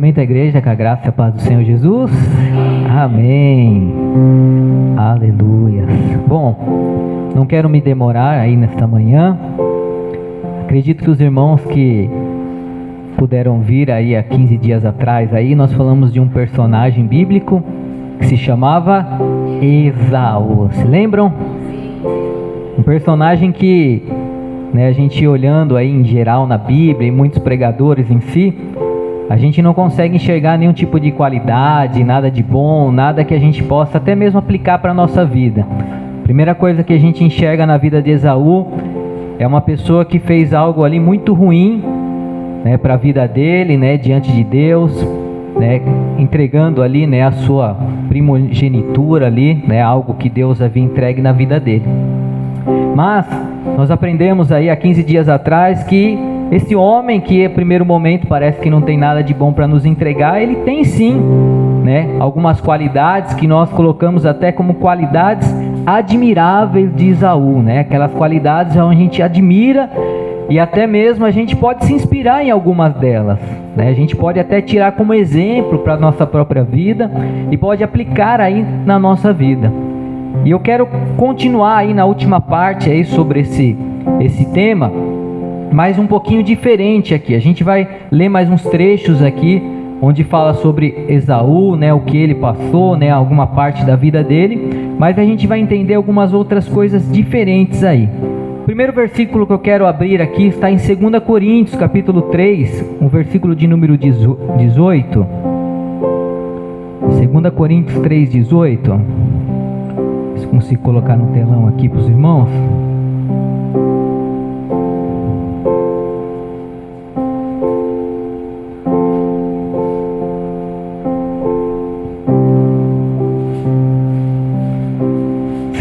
Cumprimento a igreja com a graça e a paz do Senhor Jesus. Amém. Aleluia. Bom, não quero me demorar aí nesta manhã. Acredito que os irmãos que puderam vir aí há 15 dias atrás, aí nós falamos de um personagem bíblico que se chamava Esaú. Se lembram? Um personagem que, a gente olhando aí em geral na Bíblia e muitos pregadores em si, a gente não consegue enxergar nenhum tipo de qualidade, nada de bom, nada que a gente possa até mesmo aplicar para a nossa vida. Primeira coisa que a gente enxerga na vida de Esaú é uma pessoa que fez algo ali muito ruim, para a vida dele, diante de Deus, entregando ali, a sua primogenitura ali, algo que Deus havia entregue na vida dele. Mas nós aprendemos aí há 15 dias atrás que esse homem que a primeiro momento parece que não tem nada de bom para nos entregar, ele tem sim, algumas qualidades que nós colocamos até como qualidades admiráveis de Esaú, aquelas qualidades onde a gente admira e até mesmo a gente pode se inspirar em algumas delas, a gente pode até tirar como exemplo para a nossa própria vida e pode aplicar aí na nossa vida. E eu quero continuar aí na última parte aí sobre esse tema, mas um pouquinho diferente aqui. A gente vai ler mais uns trechos aqui, onde fala sobre Esaú, o que ele passou, alguma parte da vida dele, mas a gente vai entender algumas outras coisas diferentes aí. O primeiro versículo que eu quero abrir aqui está em 2 Coríntios, capítulo 3, o versículo de número 18. 2 Coríntios 3, 18. Se consigo colocar no telão aqui para os irmãos.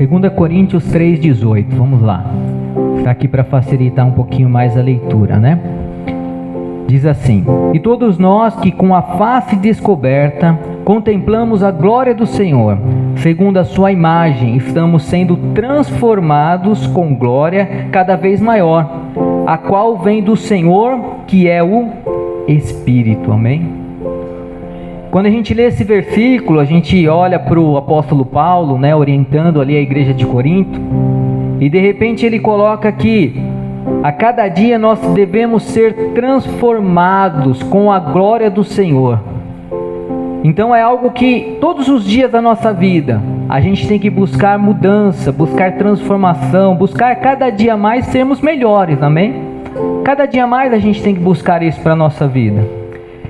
Segunda Coríntios 3,18, vamos lá. Está aqui para facilitar um pouquinho mais a leitura, Diz assim: E todos nós que com a face descoberta contemplamos a glória do Senhor, segundo a sua imagem, estamos sendo transformados com glória cada vez maior, a qual vem do Senhor, que é o Espírito. Amém? Quando a gente lê esse versículo, a gente olha para o apóstolo Paulo, orientando ali a igreja de Corinto, e de repente ele coloca que a cada dia nós devemos ser transformados com a glória do Senhor. Então é algo que todos os dias da nossa vida a gente tem que buscar mudança, buscar transformação, buscar cada dia mais sermos melhores, amém? Cada dia mais a gente tem que buscar isso para a nossa vida.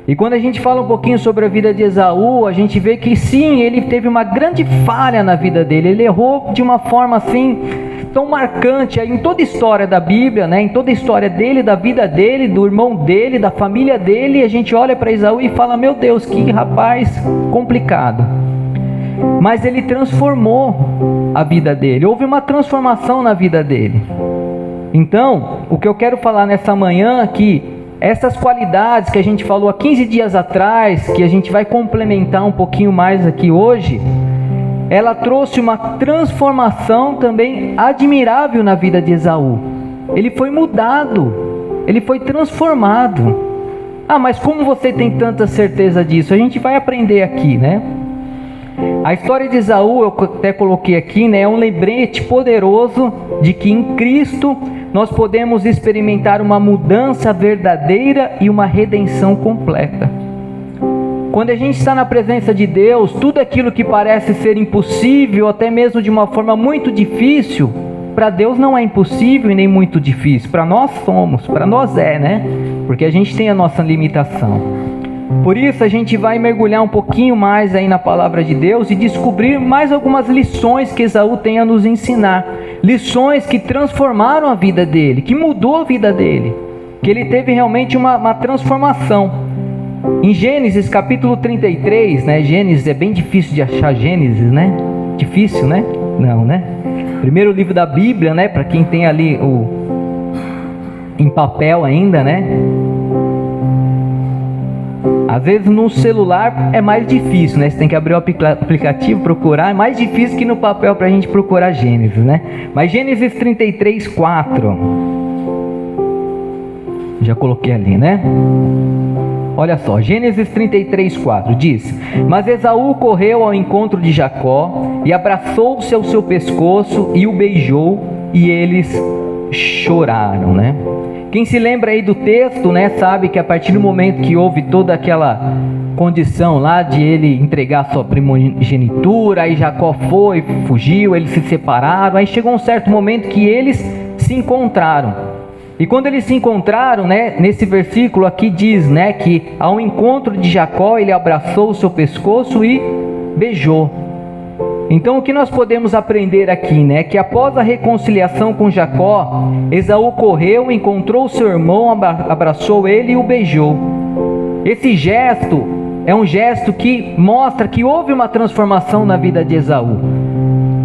E quando a gente fala um pouquinho sobre a vida de Esaú, a gente vê que sim, ele teve uma grande falha na vida dele. Ele errou de uma forma assim, tão marcante em toda a história da Bíblia, em toda a história dele, da vida dele, do irmão dele, da família dele. E a gente olha para Esaú e fala: meu Deus, que rapaz complicado. Mas ele transformou a vida dele, houve uma transformação na vida dele. Então, o que eu quero falar nessa manhã aqui, essas qualidades que a gente falou há 15 dias atrás, que a gente vai complementar um pouquinho mais aqui hoje, ela trouxe uma transformação também admirável na vida de Esaú. Ele foi mudado, ele foi transformado. Ah, mas como você tem tanta certeza disso? A gente vai aprender aqui, A história de Esaú, eu até coloquei aqui, é um lembrete poderoso de que em Cristo nós podemos experimentar uma mudança verdadeira e uma redenção completa. Quando a gente está na presença de Deus, tudo aquilo que parece ser impossível, até mesmo de uma forma muito difícil, para Deus não é impossível e nem muito difícil. Para nós somos, para nós é, Porque a gente tem a nossa limitação. Por isso a gente vai mergulhar um pouquinho mais aí na palavra de Deus e descobrir mais algumas lições que Esaú tem a nos ensinar. Lições que transformaram a vida dele, que mudou a vida dele, que ele teve realmente uma transformação. Em Gênesis capítulo 33, Gênesis é bem difícil de achar Gênesis, Difícil, Não, Primeiro livro da Bíblia, para quem tem ali em papel ainda, Às vezes no celular é mais difícil, Você tem que abrir o aplicativo, procurar. É mais difícil que no papel para a gente procurar Gênesis, Mas Gênesis 33, 4. Já coloquei ali, Olha só, Gênesis 33:4 diz: Mas Esaú correu ao encontro de Jacó e abraçou-se ao seu pescoço e o beijou, e eles choraram, né? Quem se lembra aí do texto, né, sabe que a partir do momento que houve toda aquela condição lá de ele entregar sua primogenitura, aí Jacó foi, fugiu, eles se separaram, aí chegou um certo momento que eles se encontraram. E quando eles se encontraram, né, nesse versículo aqui diz, né, que ao encontro de Jacó ele abraçou o seu pescoço e beijou. Então o que nós podemos aprender aqui, né, que após a reconciliação com Jacó, Esaú correu, encontrou seu irmão, abraçou ele e o beijou. Esse gesto é um gesto que mostra que houve uma transformação na vida de Esaú.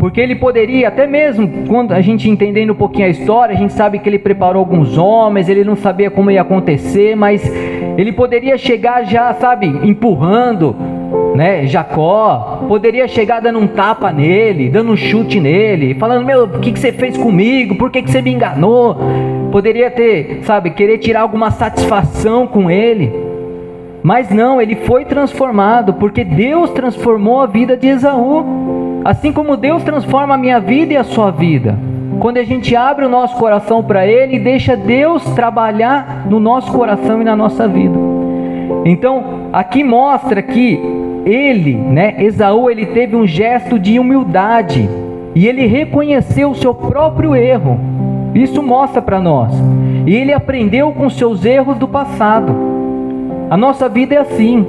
Porque ele poderia, até mesmo quando a gente entendendo um pouquinho a história, a gente sabe que ele preparou alguns homens, ele não sabia como ia acontecer, mas ele poderia chegar já, sabe, empurrando, né, Jacó, poderia chegar dando um tapa nele, dando um chute nele, falando: meu, o que você fez comigo? Por que você me enganou? Poderia ter, sabe, querer tirar alguma satisfação com ele. Mas não, ele foi transformado, porque Deus transformou a vida de Esaú. Assim como Deus transforma a minha vida e a sua vida, quando a gente abre o nosso coração para Ele e deixa Deus trabalhar no nosso coração e na nossa vida. Então, aqui mostra que ele, né, Esaú, ele teve um gesto de humildade e ele reconheceu o seu próprio erro. Isso mostra para nós. E ele aprendeu com seus erros do passado. A nossa vida é assim.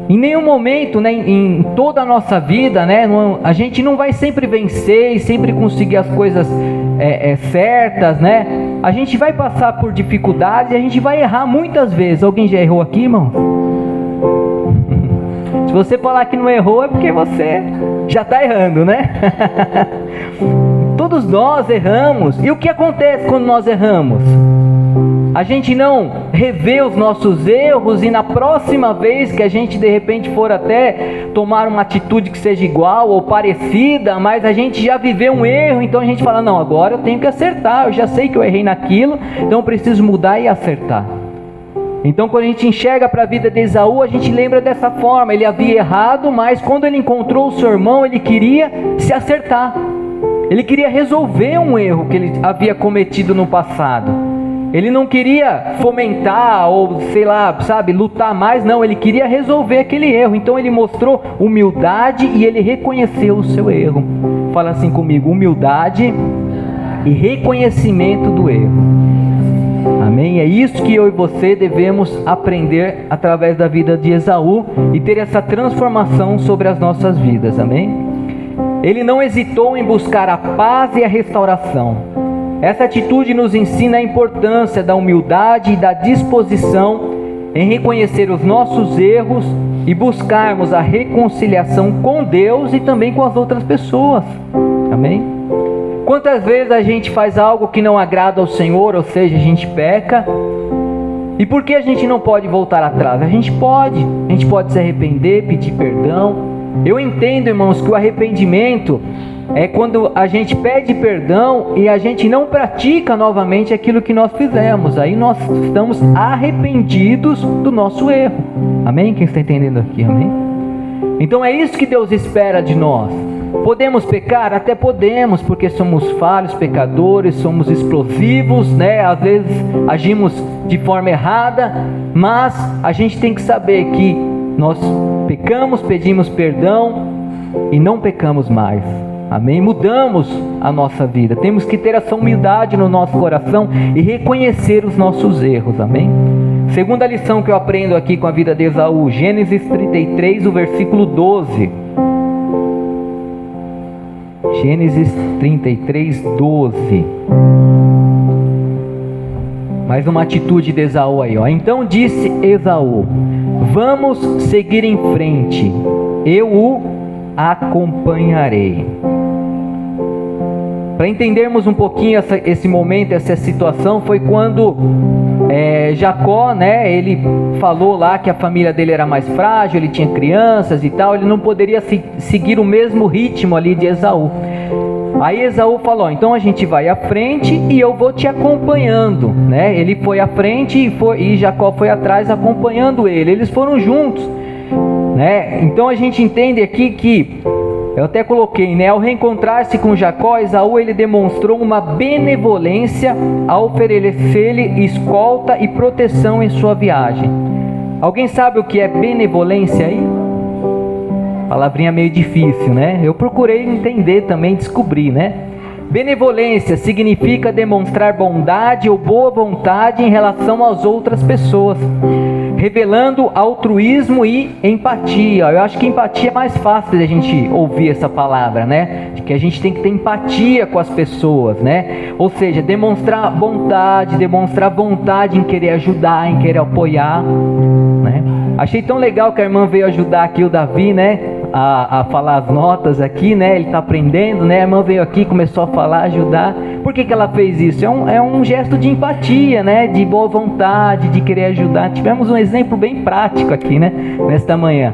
Em nenhum momento, né, em toda a nossa vida, né, a gente não vai sempre vencer e sempre conseguir as coisas certas, né? A gente vai passar por dificuldades e a gente vai errar muitas vezes. Alguém já errou aqui, irmão? Se você falar que não errou, é porque você já está errando, né? Todos nós erramos. E o que acontece quando nós erramos? A gente não revê os nossos erros e na próxima vez que a gente de repente for até tomar uma atitude que seja igual ou parecida, mas a gente já viveu um erro, então a gente fala: não, agora eu tenho que acertar, eu já sei que eu errei naquilo, então eu preciso mudar e acertar. Então quando a gente enxerga para a vida de Esaú, a gente lembra dessa forma: ele havia errado, mas quando ele encontrou o seu irmão, ele queria se acertar, ele queria resolver um erro que ele havia cometido no passado. Ele não queria fomentar ou, sei lá, sabe, lutar mais, não. Ele queria resolver aquele erro. Então ele mostrou humildade e ele reconheceu o seu erro. Fala assim comigo: humildade e reconhecimento do erro. Amém? É isso que eu e você devemos aprender através da vida de Esaú e ter essa transformação sobre as nossas vidas. Amém? Ele não hesitou em buscar a paz e a restauração. Essa atitude nos ensina a importância da humildade e da disposição em reconhecer os nossos erros e buscarmos a reconciliação com Deus e também com as outras pessoas. Amém? Quantas vezes a gente faz algo que não agrada ao Senhor, ou seja, a gente peca, e por que a gente não pode voltar atrás? A gente pode se arrepender, pedir perdão. Eu entendo, irmãos, que o arrependimento é quando a gente pede perdão e a gente não pratica novamente aquilo que nós fizemos. Aí nós estamos arrependidos do nosso erro. Amém? Quem está entendendo aqui? Amém? Então é isso que Deus espera de nós. Podemos pecar? Até podemos, porque somos falhos, pecadores, somos explosivos, né? Às vezes agimos de forma errada, mas a gente tem que saber que nós pecamos, pedimos perdão e não pecamos mais. Amém? Mudamos a nossa vida. Temos que ter essa humildade no nosso coração e reconhecer os nossos erros. Amém? Segunda lição que eu aprendo aqui com a vida de Esaú, Gênesis 33, o versículo 12. Gênesis 33, 12. Mais uma atitude de Esaú aí, ó. Então disse Esaú: vamos seguir em frente, eu o acompanharei. Para entendermos um pouquinho esse momento, essa situação, foi quando Jacó, né, ele falou lá que a família dele era mais frágil, ele tinha crianças e tal, ele não poderia seguir o mesmo ritmo ali de Esaú. Aí Esaú falou: então a gente vai à frente e eu vou te acompanhando, né? Ele foi à frente e Jacó foi atrás acompanhando ele. Eles foram juntos, né? Então a gente entende aqui que, eu até coloquei, né? Ao reencontrar-se com Jacó, Esaú ele demonstrou uma benevolência ao oferecer-lhe escolta e proteção em sua viagem. Alguém sabe o que é benevolência aí? Palavrinha meio difícil, né? Eu procurei entender também, descobrir, né? Benevolência significa demonstrar bondade ou boa vontade em relação às outras pessoas, revelando altruísmo e empatia. Eu acho que empatia é mais fácil de a gente ouvir essa palavra, né? Que a gente tem que ter empatia com as pessoas, né? Ou seja, demonstrar bondade, demonstrar vontade em querer ajudar, em querer apoiar, né? Achei tão legal que a irmã veio ajudar aqui o Davi, né? A falar as notas aqui, né? Ele está aprendendo, né? A irmã veio aqui, começou a falar, ajudar. Por que ela fez isso? É um gesto de empatia, né? De boa vontade, de querer ajudar. Tivemos um exemplo bem prático aqui, né? Nesta manhã.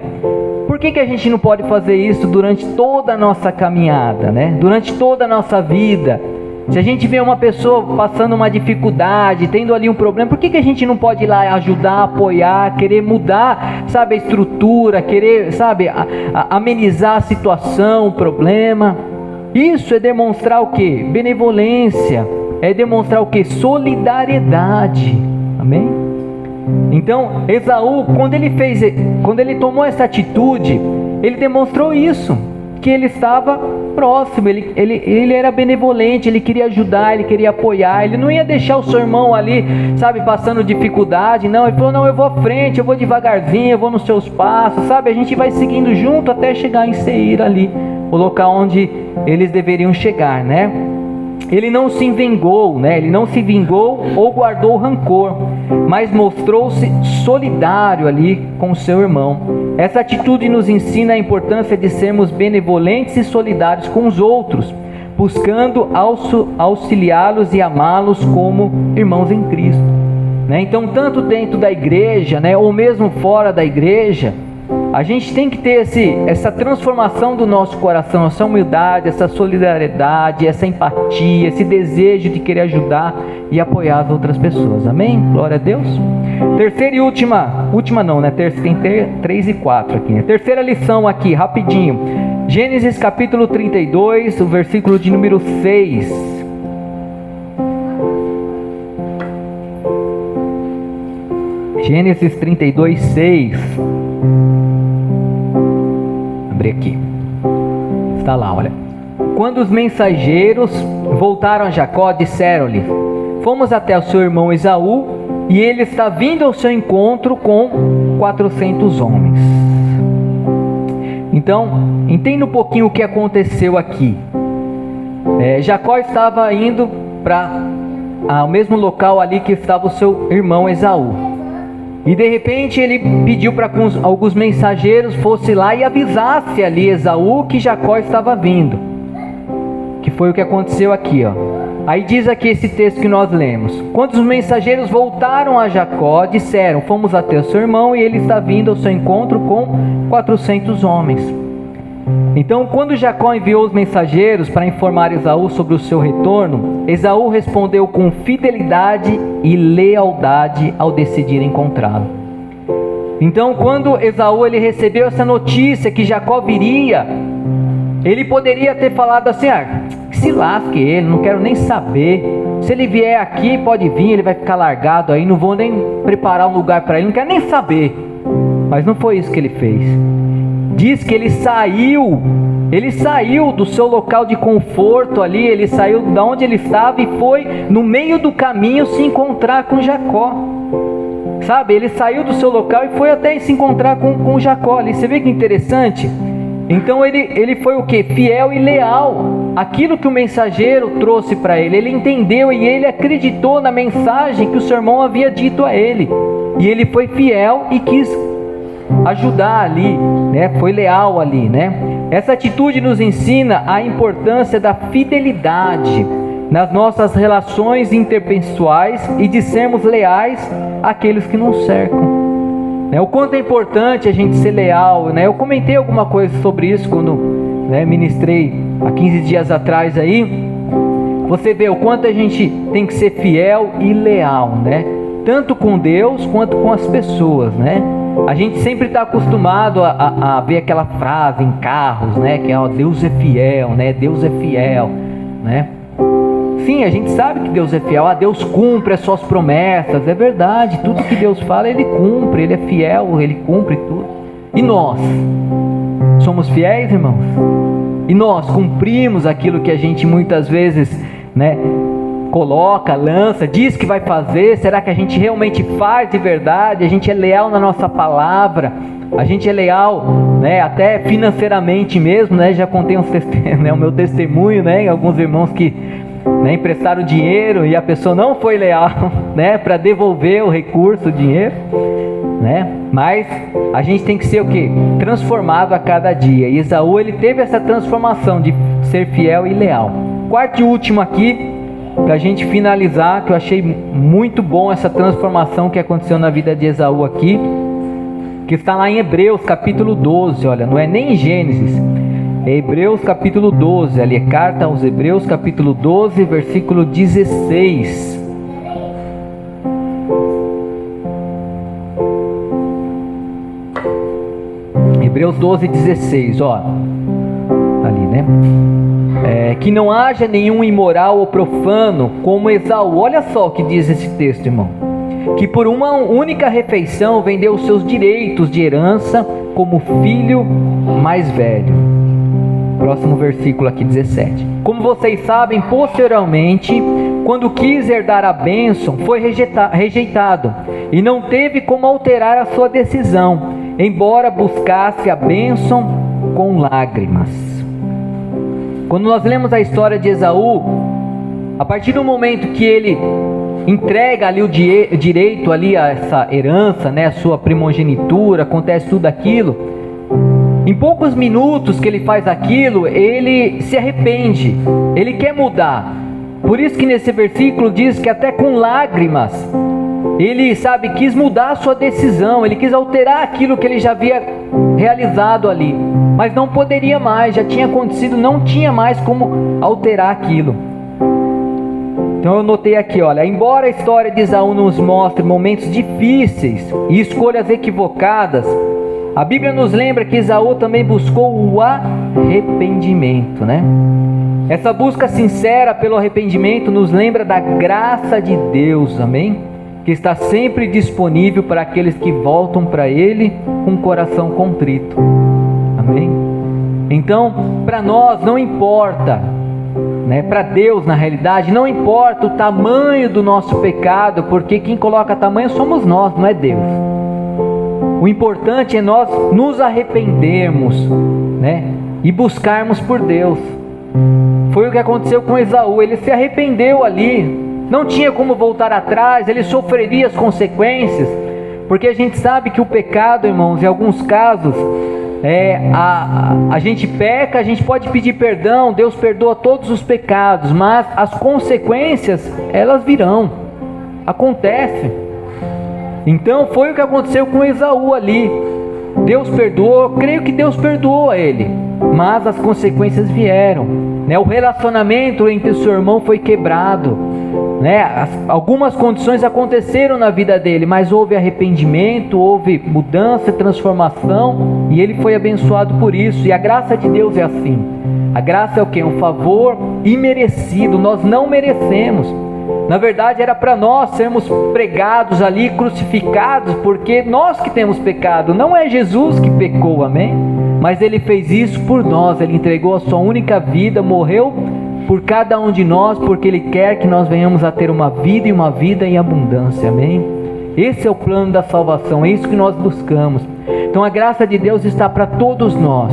Por que a gente não pode fazer isso durante toda a nossa caminhada, né? Durante toda a nossa vida? Se a gente vê uma pessoa passando uma dificuldade, tendo ali um problema, por que a gente não pode ir lá ajudar, apoiar, querer mudar, sabe, a estrutura, querer, sabe, amenizar a situação, o problema? Isso é demonstrar o quê? Benevolência. É demonstrar o quê? Solidariedade. Amém? Então, Esaú, quando ele tomou essa atitude, ele demonstrou isso, que ele estava próximo, ele era benevolente, ele queria ajudar, ele queria apoiar, ele não ia deixar o seu irmão ali, sabe, passando dificuldade, não, ele falou: não, eu vou à frente, eu vou devagarzinho, eu vou nos seus passos, sabe, a gente vai seguindo junto até chegar em Seir ali, o local onde eles deveriam chegar, né? Ele não se vingou, né? Ele não se vingou ou guardou rancor, mas mostrou-se solidário ali com o seu irmão. Essa atitude nos ensina a importância de sermos benevolentes e solidários com os outros, buscando auxiliá-los e amá-los como irmãos em Cristo, né? Então, tanto dentro da igreja, né, ou mesmo fora da igreja, a gente tem que ter essa transformação do nosso coração, essa humildade, essa solidariedade, essa empatia, esse desejo de querer ajudar e apoiar as outras pessoas. Amém? Glória a Deus. Terceira e última não, né? Tem 3 e 4 aqui, né? Terceira lição aqui, rapidinho. Gênesis capítulo 32, o versículo de número 6. Gênesis 32, 6. Aqui está lá, olha. Quando os mensageiros voltaram a Jacó, disseram-lhe: fomos até o seu irmão Esaú, e ele está vindo ao seu encontro com 400 homens. Então, entenda um pouquinho o que aconteceu aqui. Jacó estava indo para o mesmo local ali que estava o seu irmão Esaú. E de repente ele pediu para que alguns mensageiros fossem lá e avisasse ali Esaú que Jacó estava vindo. Que foi o que aconteceu aqui, ó. Aí diz aqui esse texto que nós lemos: quando os mensageiros voltaram a Jacó, disseram: fomos até o seu irmão e ele está vindo ao seu encontro com 400 homens. Então, quando Jacó enviou os mensageiros para informar Esaú sobre o seu retorno, Esaú respondeu com fidelidade e lealdade ao decidir encontrá-lo. Então, quando Esaú ele recebeu essa notícia que Jacó viria, ele poderia ter falado assim: que se lasque ele, não quero nem saber. Se ele vier aqui, pode vir, ele vai ficar largado aí, não vou nem preparar um lugar para ele, não quero nem saber. Mas não foi isso que ele fez. Diz que ele saiu do seu local de conforto ali, ele saiu da onde ele estava e foi no meio do caminho se encontrar com Jacó. Sabe, ele saiu do seu local e foi até se encontrar com Jacó ali. Você vê que interessante? Então ele foi o que? Fiel e leal. Aquilo que o mensageiro trouxe para ele, ele entendeu e ele acreditou na mensagem que o seu irmão havia dito a ele. E ele foi fiel e quis ajudar ali, né? Foi leal ali, né? Essa atitude nos ensina a importância da fidelidade nas nossas relações interpessoais e de sermos leais àqueles que nos cercam, né? O quanto é importante a gente ser leal, né? Eu comentei alguma coisa sobre isso quando né, ministrei há 15 dias atrás aí, você vê o quanto a gente tem que ser fiel e leal, né? Tanto com Deus quanto com as pessoas, né? A gente sempre está acostumado a ver aquela frase em carros, né? Que é, ó, Deus é fiel, né? Deus é fiel, né? Sim, a gente sabe que Deus é fiel. Ah, Deus cumpre as suas promessas. É verdade, tudo que Deus fala, Ele cumpre. Ele é fiel, Ele cumpre tudo. E nós? Somos fiéis, irmãos? E nós cumprimos aquilo que a gente muitas vezes, né, coloca, lança, diz que vai fazer? Será que a gente realmente faz de verdade? A gente é leal na nossa palavra? A gente é leal, né, até financeiramente mesmo, né? Já contei né, o meu testemunho, né? Alguns irmãos que, né, emprestaram dinheiro e a pessoa não foi leal, né, para devolver o recurso, o dinheiro, né? Mas a gente tem que ser o quê? Transformado a cada dia. E Esaú, ele teve essa transformação de ser fiel e leal. Quarto e último aqui, para a gente finalizar, que eu achei muito bom essa transformação que aconteceu na vida de Esaú aqui, que está lá em Hebreus capítulo 12, olha, não é nem em Gênesis, é Hebreus capítulo 12, ali é carta aos Hebreus capítulo 12, versículo 16. Hebreus 12, 16, ó, ali, né? Que não haja nenhum imoral ou profano como Esaú. Olha só o que diz esse texto, irmão. Que por uma única refeição vendeu os seus direitos de herança como filho mais velho. Próximo versículo aqui, 17. Como vocês sabem, posteriormente, quando quis herdar a bênção, foi rejeitado e não teve como alterar a sua decisão, embora buscasse a bênção com lágrimas. Quando nós lemos a história de Esaú, a partir do momento que ele entrega ali o direito ali a essa herança, né, a sua primogenitura, acontece tudo aquilo, em poucos minutos que ele faz aquilo, ele se arrepende, ele quer mudar. Por isso que nesse versículo diz que até com lágrimas, ele, quis mudar a sua decisão, ele quis alterar aquilo que ele já havia realizado ali, mas não poderia mais, já tinha acontecido, não tinha mais como alterar aquilo. Então eu notei aqui, olha, embora a história de Esaú nos mostre momentos difíceis e escolhas equivocadas, a Bíblia nos lembra que Esaú também buscou o arrependimento, né? Essa busca sincera pelo arrependimento nos lembra da graça de Deus, amém? Que está sempre disponível para aqueles que voltam para Ele com o coração contrito, amém? Então, para nós não importa, né? Para Deus, na realidade, não importa o tamanho do nosso pecado, porque quem coloca tamanho somos nós, não é Deus. O importante é nós nos arrependermos, né? E buscarmos por Deus. Foi o que aconteceu com Esaú, ele se arrependeu ali, não tinha como voltar atrás, ele sofreria as consequências, porque a gente sabe que o pecado, irmãos, em alguns casos, a gente peca, a gente pode pedir perdão, Deus perdoa todos os pecados, mas as consequências, elas virão, acontece. Então foi o que aconteceu com Esaú ali. Deus perdoou, eu creio que Deus perdoou a ele, mas as consequências vieram, né? O relacionamento entre o seu irmão foi quebrado, né? Algumas condições aconteceram na vida dele, mas houve arrependimento, houve mudança, transformação, e ele foi abençoado por isso. E a graça de Deus é assim. A graça é o quê? Um favor imerecido, nós não merecemos. Na verdade era para nós sermos pregados ali, crucificados, porque nós que temos pecado, não é Jesus que pecou, amém? Mas Ele fez isso por nós, Ele entregou a sua única vida, morreu por cada um de nós, porque Ele quer que nós venhamos a ter uma vida e uma vida em abundância, amém? Esse é o plano da salvação, é isso que nós buscamos. Então a graça de Deus está para todos nós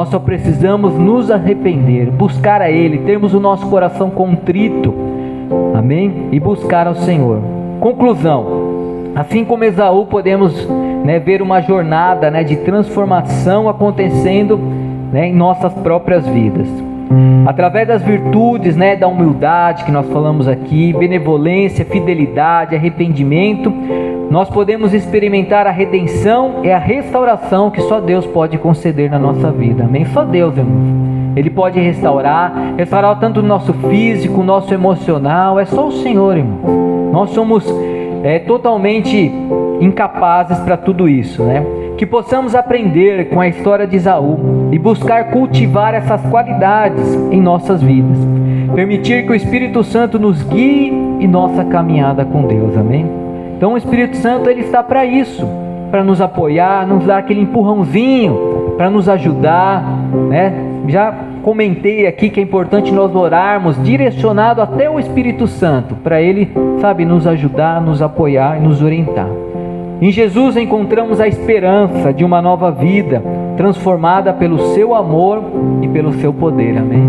só precisamos nos arrepender, buscar a Ele, termos o nosso coração contrito, amém? E buscar ao Senhor. Conclusão: assim como Esaú, podemos, né, ver uma jornada, né, de transformação acontecendo, né, em nossas próprias vidas. Através das virtudes, né, da humildade que nós falamos aqui, benevolência, fidelidade, arrependimento, nós podemos experimentar a redenção e a restauração que só Deus pode conceder na nossa vida, amém? Só Deus, irmãos. Ele pode restaurar tanto o nosso físico, o nosso emocional. É só o Senhor, irmão. Nós somos totalmente incapazes para tudo isso, né? Que possamos aprender com a história de Esaú e buscar cultivar essas qualidades em nossas vidas. Permitir que o Espírito Santo nos guie em nossa caminhada com Deus, amém? Então o Espírito Santo, ele está para isso, para nos apoiar, nos dar aquele empurrãozinho, para nos ajudar, né? Já comentei aqui que é importante nós orarmos direcionado até o Espírito Santo, para ele, nos ajudar, nos apoiar e nos orientar. Em Jesus encontramos a esperança de uma nova vida, transformada pelo seu amor e pelo seu poder, amém?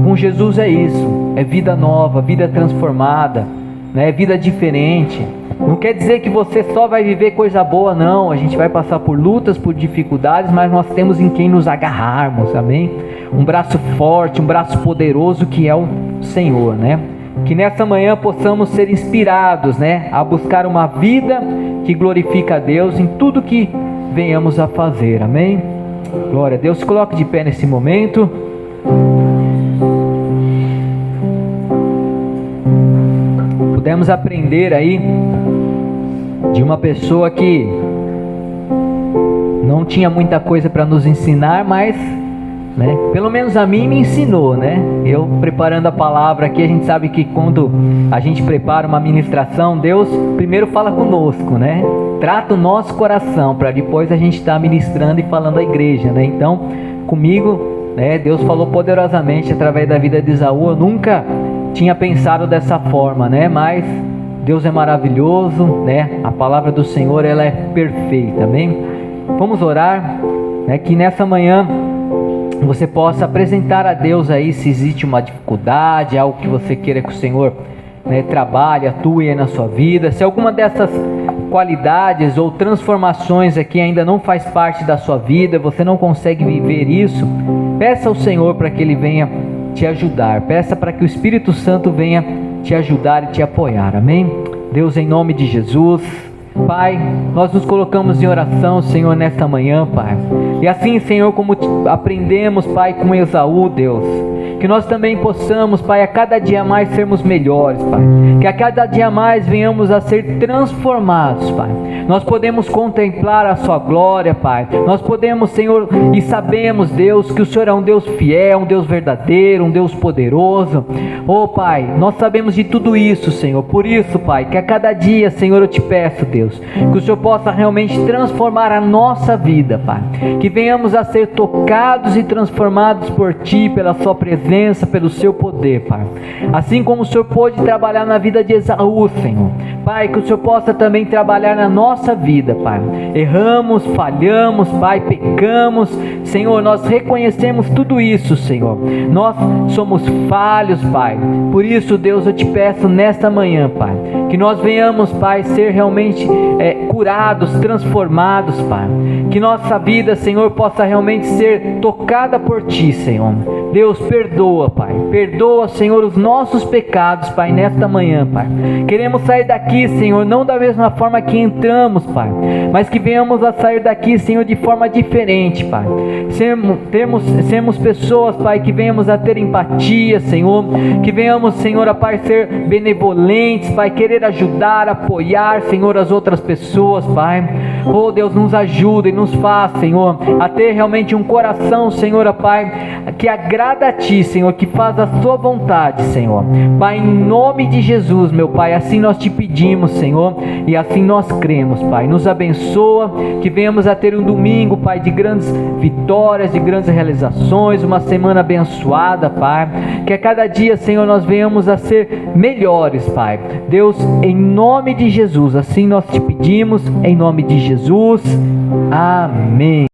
Com Jesus é isso, é vida nova, vida transformada, né? Vida diferente. Não quer dizer que você só vai viver coisa boa, não. A gente vai passar por lutas, por dificuldades, mas nós temos em quem nos agarrarmos, amém? Um braço forte, um braço poderoso que é o Senhor, né? Que nessa manhã possamos ser inspirados, né? A buscar uma vida que glorifica a Deus em tudo que venhamos a fazer, amém? Glória a Deus. Se coloque de pé nesse momento. Pudemos aprender aí de uma pessoa que não tinha muita coisa para nos ensinar, mas, né, pelo menos a mim me ensinou, né? Eu preparando a palavra aqui, a gente sabe que quando a gente prepara uma ministração, Deus primeiro fala conosco, né? Trata o nosso coração para depois a gente estar ministrando e falando à igreja, né? Então, comigo, né, Deus falou poderosamente através da vida de Esaú. Eu nunca tinha pensado dessa forma, né? Mas Deus é maravilhoso, né? A palavra do Senhor, ela é perfeita, amém? Vamos orar, né? Que nessa manhã você possa apresentar a Deus aí se existe uma dificuldade, algo que você queira que o Senhor, né, trabalhe, atue aí na sua vida. Se alguma dessas qualidades ou transformações aqui ainda não faz parte da sua vida, você não consegue viver isso, peça ao Senhor para que Ele venha te ajudar. Peça para que o Espírito Santo venha te ajudar e te apoiar, amém? Deus, em nome de Jesus, Pai, nós nos colocamos em oração, Senhor, nesta manhã, Pai. E assim, Senhor, como aprendemos, Pai, com Esaú, Deus, que nós também possamos, Pai, a cada dia mais sermos melhores, Pai. Que a cada dia mais venhamos a ser transformados, Pai. Nós podemos contemplar a Sua glória, Pai. Nós podemos, Senhor, e sabemos, Deus, que o Senhor é um Deus fiel, um Deus verdadeiro, um Deus poderoso. Oh, Pai, nós sabemos de tudo isso, Senhor. Por isso, Pai, que a cada dia, Senhor, eu te peço, Deus, que o Senhor possa realmente transformar a nossa vida, Pai. Que venhamos a ser tocados e transformados por Ti, pela Sua presença, pelo Seu poder, Pai. Assim como o Senhor pôde trabalhar na vida de Esaú, Senhor. Pai, que o Senhor possa também trabalhar na nossa vida, Pai. Erramos, falhamos, Pai, pecamos, Senhor, nós reconhecemos tudo isso, Senhor. Nós somos falhos, Pai. Por isso, Deus, eu te peço nesta manhã, Pai, que nós venhamos, Pai, ser realmente curados, transformados, Pai. Que nossa vida, Senhor, possa realmente ser tocada por Ti, Senhor. Deus, perdoa, Pai. Perdoa, Senhor, os nossos pecados, Pai, nesta manhã, Pai. Queremos sair daqui, Senhor, não da mesma forma que entramos, Pai, mas que venhamos a sair daqui, Senhor, de forma diferente, Pai. Sermos pessoas, Pai, que venhamos a ter empatia, Senhor. Que venhamos, Senhor, a Pai, ser benevolentes, Pai, querer ajudar, apoiar, Senhor, as outras pessoas, Pai. Oh, Deus, nos ajuda e nos faz, Senhor, a ter realmente um coração, Senhor, a Pai, que agrada a Ti, Senhor, que faz a Sua vontade, Senhor. Pai, em nome de Jesus, meu Pai, assim nós Te pedimos, Senhor, e assim nós cremos, Pai. Nos abençoa, que venhamos a ter um domingo, Pai, de grandes vitórias, de grandes realizações, uma semana abençoada, Pai. Que a cada dia, Senhor, nós venhamos a ser melhores, Pai. Deus, em nome de Jesus, assim nós Te pedimos, em nome de Jesus. Amém.